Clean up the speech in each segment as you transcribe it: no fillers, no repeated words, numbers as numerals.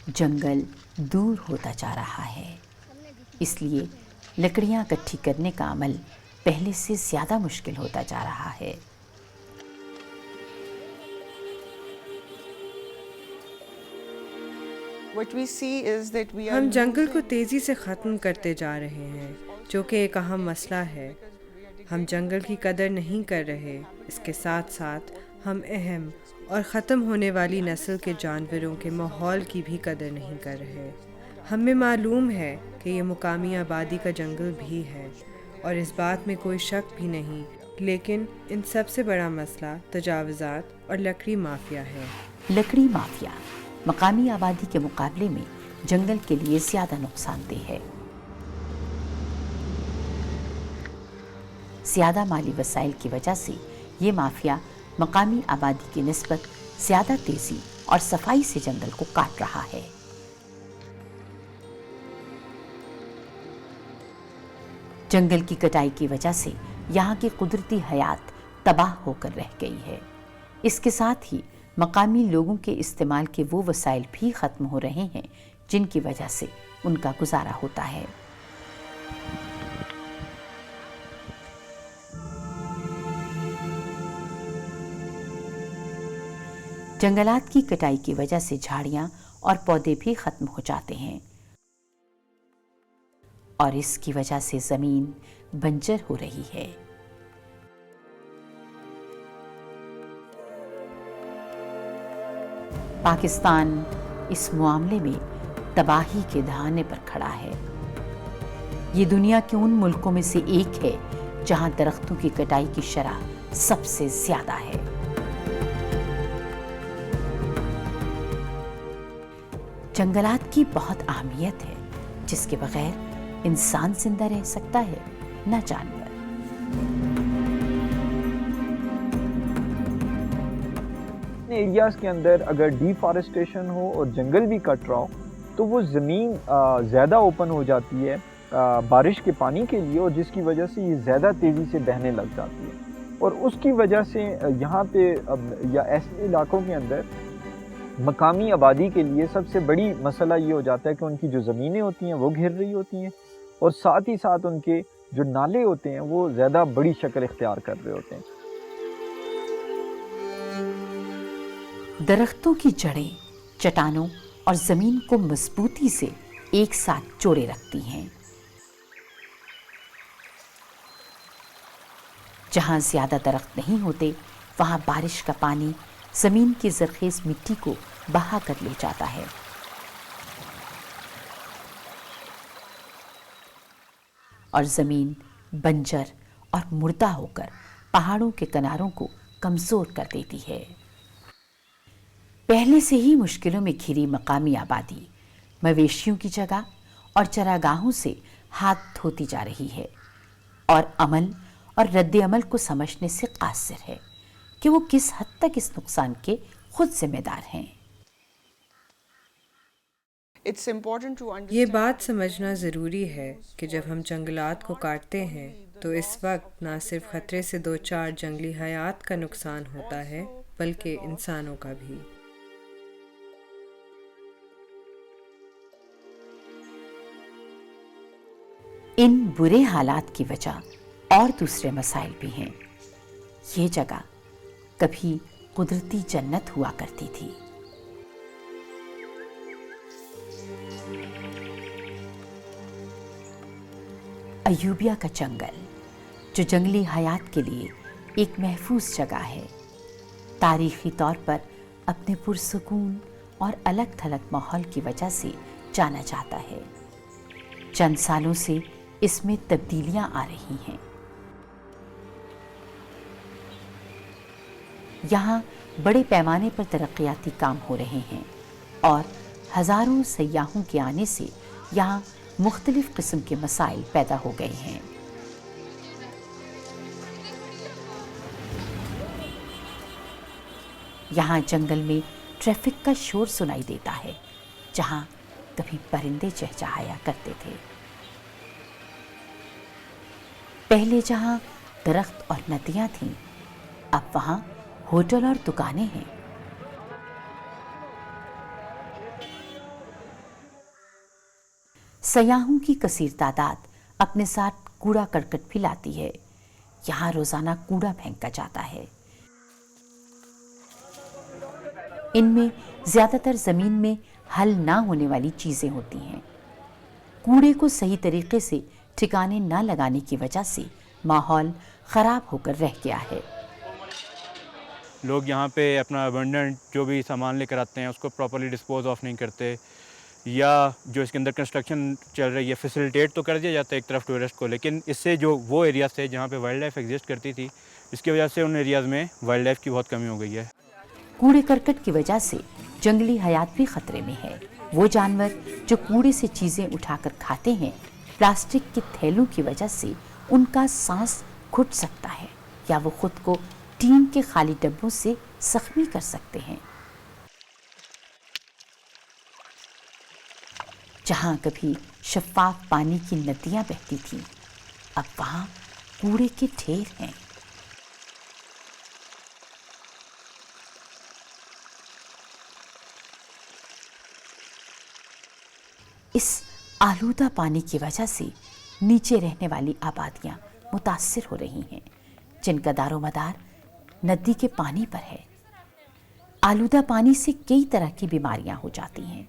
جنگل دور ہوتا جا رہا ہے، اس لیے لکڑیاں اکٹھی کرنے کا عمل پہلے سے زیادہ مشکل ہوتا جا رہا ہے۔ ہم جنگل کو تیزی سے ختم کرتے جا رہے ہیں، جو کہ ایک اہم مسئلہ ہے۔ ہم جنگل کی قدر نہیں کر رہے، اس کے ساتھ ساتھ ہم اہم اور ختم ہونے والی نسل کے جانوروں کے ماحول کی بھی قدر نہیں کر رہے۔ ہمیں معلوم ہے کہ یہ مقامی آبادی کا جنگل بھی ہے اور اس بات میں کوئی شک بھی نہیں، لیکن ان سب سے بڑا مسئلہ تجاوزات اور لکڑی مافیا ہے۔ لکڑی مافیا مقامی آبادی کے مقابلے میں جنگل کے لیے زیادہ نقصان دہ ہے۔ زیادہ مالی وسائل کی وجہ سے یہ مافیا مقامی آبادی کی نسبت زیادہ تیزی اور صفائی سے جنگل کو کاٹ رہا ہے۔ جنگل کی کٹائی کی وجہ سے یہاں کی قدرتی حیات تباہ ہو کر رہ گئی ہے۔ اس کے ساتھ ہی مقامی لوگوں کے استعمال کے وہ وسائل بھی ختم ہو رہے ہیں جن کی وجہ سے ان کا گزارا ہوتا ہے۔ جنگلات کی کٹائی کی وجہ سے جھاڑیاں اور پودے بھی ختم ہو جاتے ہیں اور اس کی وجہ سے زمین بنجر ہو رہی ہے۔ پاکستان اس معاملے میں تباہی کے دہانے پر کھڑا ہے۔ یہ دنیا کے ان ملکوں میں سے ایک ہے جہاں درختوں کی کٹائی کی شرح سب سے زیادہ ہے۔ جنگلات کی بہت اہمیت ہے، جس کے بغیر انسان زندہ رہ سکتا ہے نہ جانور۔ ایریاز کے اندر اگر ڈیفارسٹیشن ہو اور جنگل بھی کٹ رہا ہو تو وہ زمین زیادہ اوپن ہو جاتی ہے بارش کے پانی کے لیے، اور جس کی وجہ سے یہ زیادہ تیزی سے بہنے لگ جاتی ہے، اور اس کی وجہ سے یہاں پہ یا ایسے علاقوں کے اندر مقامی آبادی کے لیے سب سے بڑی مسئلہ یہ ہو جاتا ہے کہ ان کی جو زمینیں ہوتی ہیں وہ گھر رہی ہوتی ہیں، اور ساتھ ہی ساتھ ان کے جو نالے ہوتے ہیں وہ زیادہ بڑی شکل اختیار کر رہے ہوتے ہیں۔ درختوں کی جڑیں چٹانوں اور زمین کو مضبوطی سے ایک ساتھ جوڑے رکھتی ہیں۔ جہاں زیادہ درخت نہیں ہوتے وہاں بارش کا پانی زمین کی زرخیز مٹی کو بہا کر لے جاتا ہے۔ اور زمین بنجر اور مردہ ہو کر پہاڑوں کے کناروں کو کمزور کر دیتی ہے۔ پہلے سے ہی مشکلوں میں گھری مقامی آبادی مویشیوں کی جگہ اور چراگاہوں سے ہاتھ دھوتی جا رہی ہے، اور عمل اور رد عمل کو سمجھنے سے قاصر ہے کہ وہ کس حد تک اس نقصان کے خود ذمہ دار ہیں۔ یہ بات سمجھنا ضروری ہے کہ جب ہم جنگلات کو کاٹتے ہیں تو اس وقت نہ صرف خطرے سے دو چار جنگلی حیات کا نقصان ہوتا ہے بلکہ انسانوں کا بھی۔ ان برے حالات کی وجہ اور دوسرے مسائل بھی ہیں۔ یہ جگہ کبھی قدرتی جنت ہوا کرتی تھی۔ ایوبیا کا جنگل، جو جنگلی حیات کے لیے ایک محفوظ جگہ ہے، تاریخی طور پر اپنے پرسکون اور الگ تھلگ ماحول کی وجہ سے جانا جاتا ہے۔ چند سالوں سے اس میں تبدیلیاں آ رہی ہیں۔ یہاں بڑے پیمانے پر ترقیاتی کام ہو رہے ہیں اور ہزاروں سیاحوں کے آنے سے یہاں مختلف قسم کے مسائل پیدا ہو گئے ہیں۔ یہاں جنگل میں ٹریفک کا شور سنائی دیتا ہے، جہاں کبھی پرندے چہچہایا کرتے تھے۔ پہلے جہاں درخت اور ندیاں تھیں، اب وہاں ہوٹل اور دکانیں ہیں۔ सयाहों की कसीर तादाद अपने साथ कूड़ा करकट भी लाती है। यहाँ रोजाना कूड़ा फेंका जाता है। इनमें ज्यादातर जमीन में हल ना होने वाली चीजें होती हैं। कूड़े को सही तरीके से ठिकाने न लगाने की वजह से माहौल खराब होकर रह गया है। लोग यहाँ पे अपना अबंडेंट जो भी सामान लेकर आते हैं उसको प्रॉपर्ली डिस्पोज ऑफ नहीं करते, या जो इसके अंदर कंस्ट्रक्शन चल रही है फैसिलिटेट तो कर दिया जाता है एक तरफ टूरिस्ट को, लेकिन इससे जो वो एरियाज थे जहाँ पे वाइल्ड लाइफ एग्जिस्ट करती थी, इसकी वजह से उन एरियाज़ में वाइल्ड लाइफ की बहुत कमी हो गई है। कूड़े करकट की वजह से जंगली हयात भी खतरे में है। वो जानवर जो कूड़े से चीजें उठाकर खाते हैं, प्लास्टिक के थैलों की वजह से उनका सांस घुट सकता है या वो खुद को टीन के खाली डब्बों से जख्मी कर सकते हैं। जहां कभी शफाफ पानी की नदियां बहती थीं, अब वहां कूड़े के ढेर हैं। इस आलूदा पानी की वजह से नीचे रहने वाली आबादियां मुतासिर हो रही हैं, जिनका दारोमदार नदी के पानी पर है। आलूदा पानी से कई तरह की बीमारियां हो जाती हैं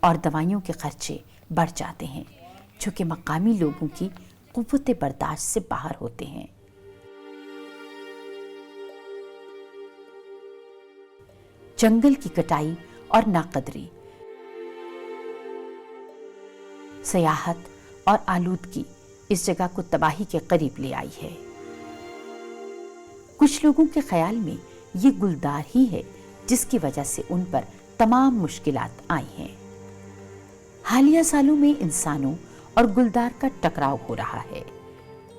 और दवाइयों के खर्चे बढ़ जाते हैं, जो कि मकामी लोगों की कुव्वत बर्दाश्त से बाहर होते हैं। जंगल की कटाई और नाकदरी, सयाहत और आलूदगी इस जगह को तबाही के करीब ले आई है। कुछ लोगों के ख्याल में ये गुलदार ही है जिसकी वजह से उन पर तमाम मुश्किलात आई हैं। हालिया सालों में इंसानों और गुलदार का टकराव हो रहा है,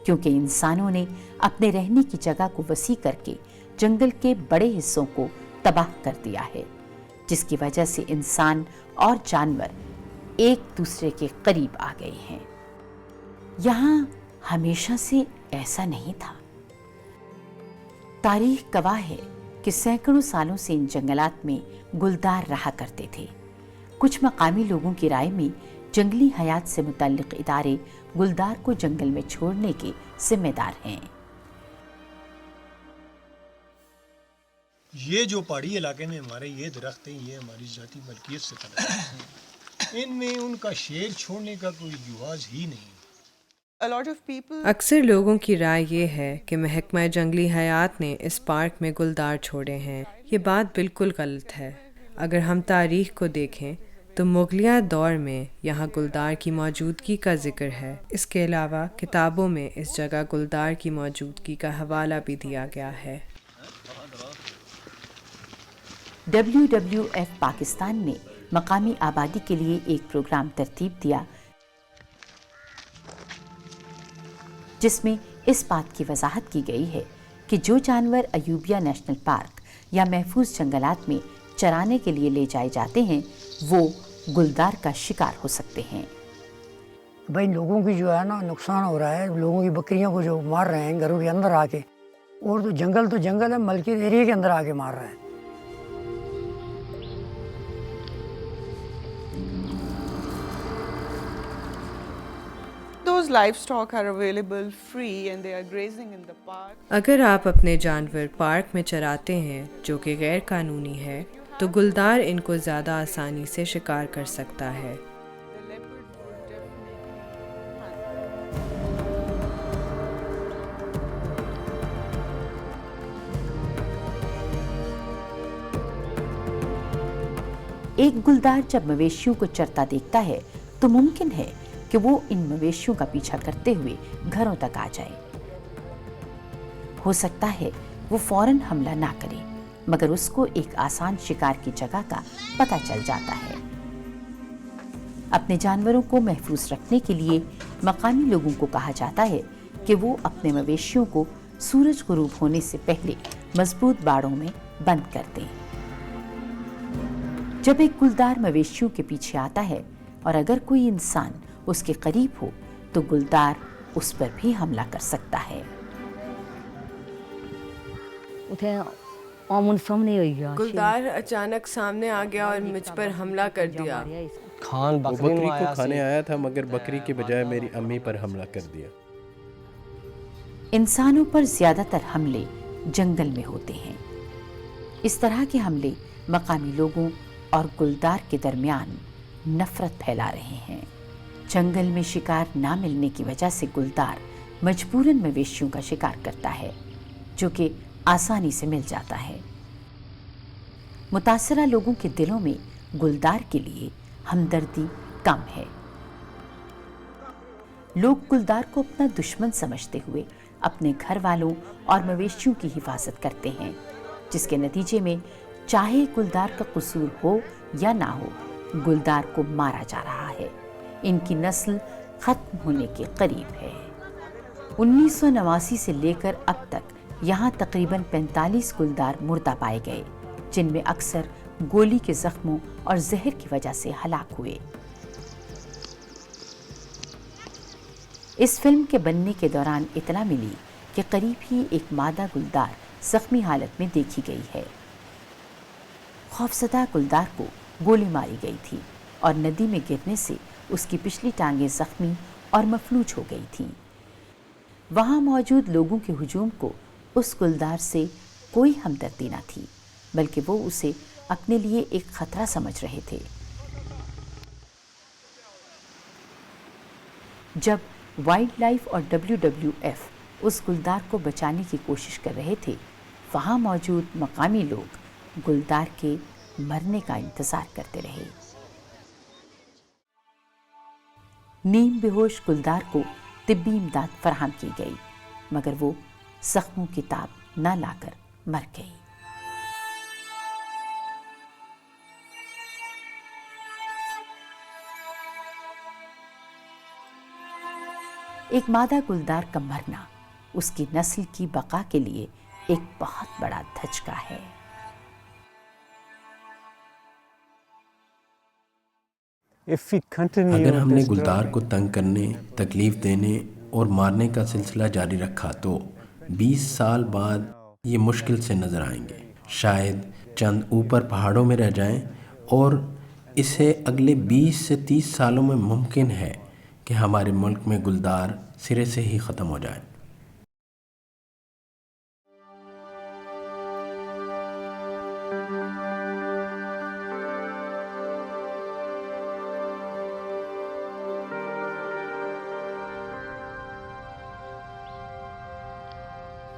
क्योंकि इंसानों ने अपने रहने की जगह को वसी करके जंगल के बड़े हिस्सों को तबाह कर दिया है, जिसकी वजह से इंसान और जानवर एक दूसरे के करीब आ गए हैं। यहाँ हमेशा से ऐसा नहीं था। तारीख गवाह है कि सैकड़ों सालों से इन जंगलात में गुलदार रहा करते थे। कुछ मकामी लोगों की राय में जंगली हयात से मुतल्लिक इदारे गुलदार को जंगल में छोड़ने के जिम्मेदार हैं। ये जो पहाड़ी इलाके में हमारे ये दरख्त हैं, ये हमारी ज़ाती मलकियत से तल्लुक़ है। इनमें उनका शेर छोड़ने का कोई रिवाज ही नहीं। अक्सर लोगों की राय ये है कि महकमा जंगली हयात ने इस पार्क में गुलदार छोड़े हैं। ये बात बिल्कुल गलत है। अगर हम तारीख को देखें तो मुगलिया दौर में यहाँ गुलदार की मौजूदगी का जिक्र है। इसके अलावा किताबों में इस जगह गुलदार की मौजूदगी का हवाला भी दिया गया है। WWF पाकिस्तान ने मकामी आबादी के लिए एक प्रोग्राम तरतीब दिया, जिसमें इस बात की वजाहत की गई है कि जो जानवर अयूबिया नेशनल पार्क या महफूज जंगलात में चराने के लिए ले जाए जाते हैं, वो गुलदार का शिकार हो सकते हैं। भाई लोगों की जो है ना नुकसान हो रहा है, लोगों की बकरियों को जो मार रहे हैं घरों के अंदर आके, और तो जंगल है, मलकियत एरिया के अंदर आके मार रहे हैं। अगर आप अपने जानवर पार्क में चराते हैं जो कि गैर कानूनी है, तो गुलदार इनको ज़्यादा आसानी से शिकार कर सकता है। एक गुलदार जब मवेशियों को चरता देखता है तो मुमकिन है कि वो इन मवेशियों का पीछा करते हुए घरों तक आ जाए। हो सकता है वो फौरन हमला ना करे, मगर उसको एक आसान शिकार की जगह का पता चल जाता है। अपने जानवरों को महफूज रखने के लिए मकामी लोगों को कहा जाता है कि वो अपने मवेशियों को सूरज गुरूब होने से पहले मजबूत बाड़ों में बंद कर दें। जब एक गुलदार मवेशियों के पीछे आता है और अगर कोई इंसान उसके करीब हो तो गुलदार उस पर भी हमला कर सकता है। गुलदार अचानक सामने आ गया और मुझ पर हमला कर दिया। वो बकरी को खाने आया था, मगर बकरी के बजाय मेरी अम्मी पर हमला कर दिया। इंसानों पर ज्यादातर हमले जंगल में होते हैं। इस तरह के हमले मकामी लोगों और गुलदार के दरमियान नफरत फैला रहे हैं। जंगल में शिकार ना मिलने की वजह से गुलदार मजबूरन मवेशियों का शिकार करता है, जो कि आसानी से मिल जाता है। मुतासरा लोगों के दिलों में गुलदार के लिए हमदर्दी कम है। लोग गुलदार को अपना दुश्मन समझते हुए अपने घर वालों और मवेशियों की हिफाजत करते हैं, जिसके नतीजे में चाहे गुलदार का कसूर हो या ना हो, गुलदार को मारा जा रहा है। इनकी नस्ल खत्म होने के करीब है। 1989 से लेकर अब तक यहाँ तकरीबन 45 गुलदार मुर्दा पाए गए, जिनमें अक्सर गोली के जख्मों और जहर की वजह से हलाक हुए। इस फिल्म के बनने के दौरान इतला मिली कि करीब ही एक मादा गुलदार जख्मी हालत में देखी गई है। खौफजदा गुलदार को गोली मारी गई थी और नदी में गिरने से उसकी पिछली टांगें जख्मी और मफलूज हो गई थीं। वहां मौजूद लोगों के हुजूम को उस गुलदार से कोई हमदर्दी न थी, बल्कि वो उसे अपने लिए एक खतरा समझ रहे थे। जब वाइल्ड लाइफ और WWF उस गुलदार को बचाने की कोशिश कर रहे थे, वहां मौजूद मकामी लोग गुलदार के मरने का इंतजार करते रहे। नीम बेहोश गुलदार को तिब्बी इमदाद फराहम की गई, मगर वो जख्मों की ताब न लाकर मर गई। एक मादा गुलदार का मरना उसकी नस्ल की बका के लिए एक बहुत बड़ा धचका है। अगर हमने गुलदार को तंग करने, तकलीफ देने और मारने का सिलसिला जारी रखा तो 20 साल बाद ये मुश्किल से नज़र आएंगे। शायद चंद ऊपर पहाड़ों में रह जाएं, और इसे अगले 20 से 30 सालों में मुमकिन है कि हमारे मुल्क में गुलदार सिरे से ही ख़त्म हो जाए।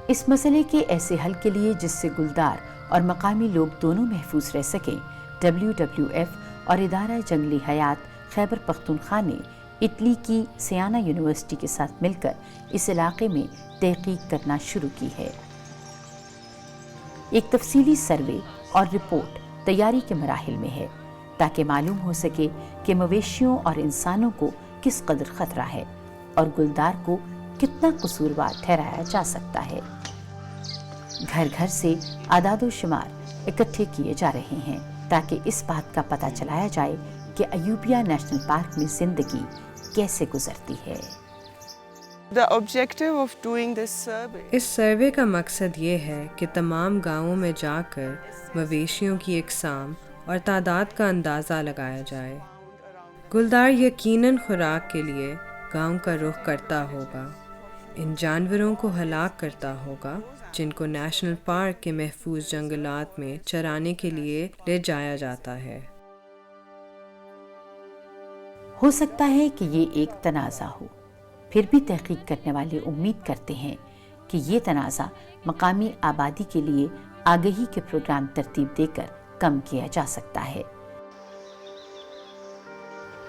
इस मसले के ऐसे हल के लिए जिससे गुलदार और मकामी लोग दोनों महफूज रह सकें, WWF और इदारा जंगली हयात खैबर पख्तूनख्वा ने इटली की सियाना यूनिवर्सिटी के साथ मिलकर इस इलाके में तहकीक करना शुरू की है। एक तफसीली सर्वे और रिपोर्ट तैयारी के मराहिल में है, ताकि मालूम हो सके कि मवेशियों और इंसानों को किस कदर खतरा है और गुलदार को कितना कसूरवार ठहराया जा सकता है। घर घर से आदादो शुमार इकट्ठे किए जा रहे हैं, ताकि इस बात का पता चलाया जाए कि अयूबिया नेशनल पार्क में जिंदगी कैसे गुजरती है। इस सर्वे का मकसद ये है कि तमाम गांवों में जाकर मवेशियों की इकसाम और तादाद का अंदाज़ा लगाया जाए। गुलदार यकीनन खुराक के लिए गांव का रुख करता होगा, इन जानवरों को हलाक करता होगा जिनको नेशनल पार्क के महफूज जंगलात में चराने के लिए ले जाया जाता है। हो सकता है कि ये एक तनाज़ा हो, फिर भी तहकीक करने वाले उम्मीद करते हैं कि ये तनाज़ा मकामी आबादी के लिए आगही के प्रोग्राम तरतीब देकर कम किया जा सकता है।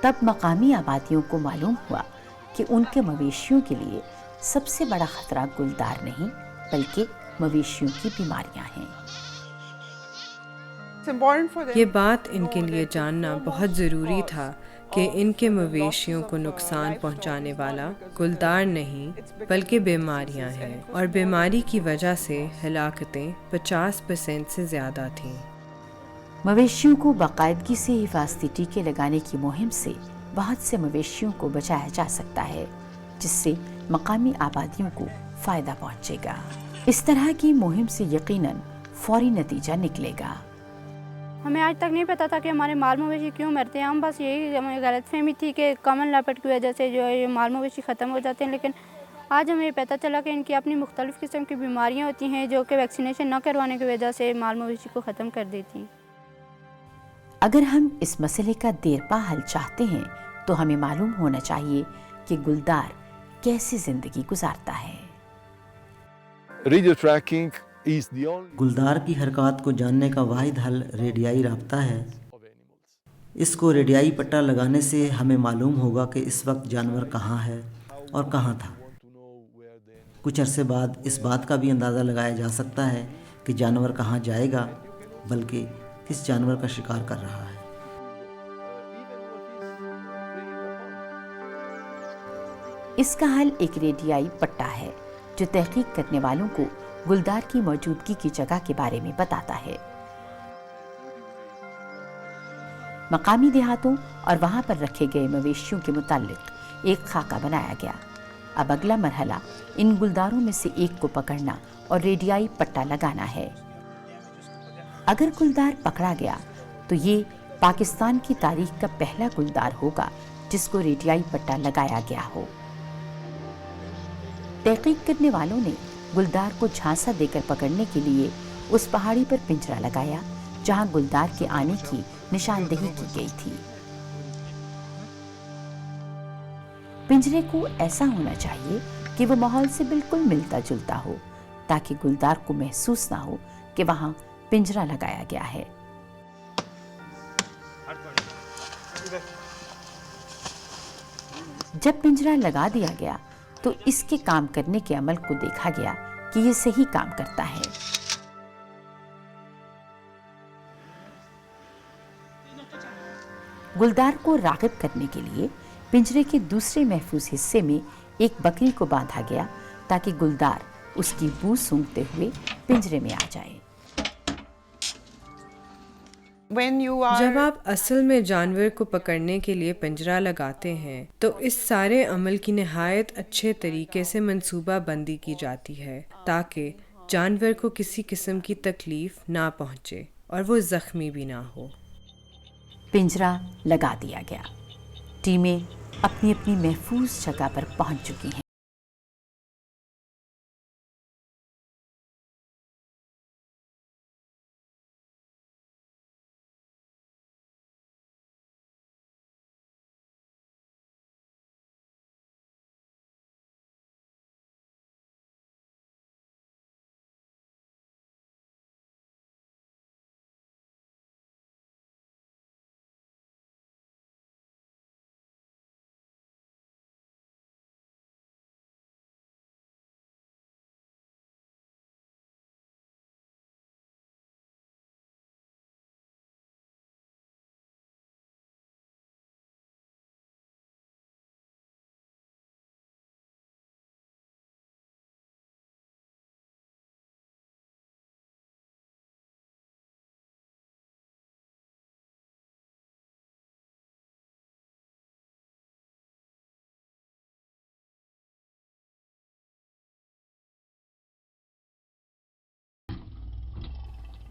तब मकामी आबादियों को मालूम हुआ कि उनके मवेशियों के लिए सबसे बड़ा खतरा गुलदार नहीं, बल्कि मवेशियों की बीमारियां हैं। ये बात इनके लिए जानना बहुत ज़रूरी था कि इनके मवेशियों को नुकसान पहुंचाने वाला गुलदार नहीं, बल्कि बीमारियां हैं, और बीमारी की वजह से हलाकतें 50% से ज़्यादा थीं। मवेशियों को बाकायदगी से हिफाजती टीके लगाने की मुहिम से बहुत से मवेशियों को बचाया जा सकता है, जिससे मकामी आबादियों को फ़ायदा पहुंचेगा। इस तरह की मुहिम से यकीनन फौरी नतीजा निकलेगा। ہمیں آج تک نہیں پتہ تھا کہ ہمارے مال مویشی کیوں مرتے ہیں. ہم بس یہی ہمیں غلط فہمی تھی کہ کامن لیپرڈ کی وجہ سے جو ہے یہ مال مویشی ختم ہو جاتے ہیں، لیکن آج ہمیں پتہ چلا کہ ان کی اپنی مختلف قسم کی بیماریاں ہوتی ہیں جو کہ ویکسینیشن نہ کروانے کی وجہ سے مال مویشی کو ختم کر دیتی ہیں. اگر ہم اس مسئلے کا دیر پا حل چاہتے ہیں تو ہمیں معلوم ہونا چاہیے کہ گلدار کیسی زندگی گزارتا ہے. Radio tracking is the only گلدار کی حرکات کو جاننے کا واحد حل ریڈیائی رابطہ ہے. اس کو ریڈیائی پٹا لگانے سے ہمیں معلوم ہوگا کہ اس وقت جانور کہاں ہے اور کہاں تھا. کچھ عرصے بعد اس بات کا بھی اندازہ لگایا جا سکتا ہے کہ جانور کہاں جائے گا، بلکہ کس جانور کا شکار کر رہا ہے. اس کا حل ایک ریڈیائی پٹا ہے جو تحقیق کرنے والوں کو گلدار کی موجودگی کی جگہ کے بارے میں بتاتا ہے. مقامی دیہاتوں اور وہاں پر رکھے گئے مویشیوں کے متعلق ایک خاکہ بنایا گیا. اب اگلا مرحلہ ان گلداروں میں سے ایک کو پکڑنا اور ریڈیائی پٹا لگانا ہے. اگر گلدار پکڑا گیا تو یہ پاکستان کی تاریخ کا پہلا گلدار ہوگا جس کو ریڈیائی پٹا لگایا گیا ہو. تحقیق کرنے والوں نے گلدار کو جھانسا دے کر پکڑنے کے لیے اس پہاڑی پر پنجرا لگایا جہاں گلدار کے آنے کی نشاندہی کی گئی تھی. پنجرے کو ایسا ہونا چاہیے کہ وہ ماحول سے بالکل ملتا جلتا ہو تاکہ گلدار کو محسوس نہ ہو کہ وہاں پنجرا لگایا گیا ہے. جب پنجرا لگا دیا گیا تو اس کے کام کرنے کے عمل کو دیکھا گیا کہ یہ صحیح کام کرتا ہے. گلدار کو راغب کرنے کے لیے پنجرے کے دوسرے محفوظ حصے میں ایک بکری کو باندھا گیا تاکہ گلدار اس کی بو سونگھتے ہوئے پنجرے میں آ جائے. جب آپ اصل میں جانور کو پکڑنے کے لیے پنجرا لگاتے ہیں تو اس سارے عمل کی نہایت اچھے طریقے سے منصوبہ بندی کی جاتی ہے تاکہ جانور کو کسی قسم کی تکلیف نہ پہنچے اور وہ زخمی بھی نہ ہو. پنجرا لگا دیا گیا. ٹیمیں اپنی اپنی محفوظ جگہ پر پہنچ چکی ہیں.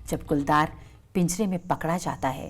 جب گلدار پنجرے میں پکڑا جاتا ہے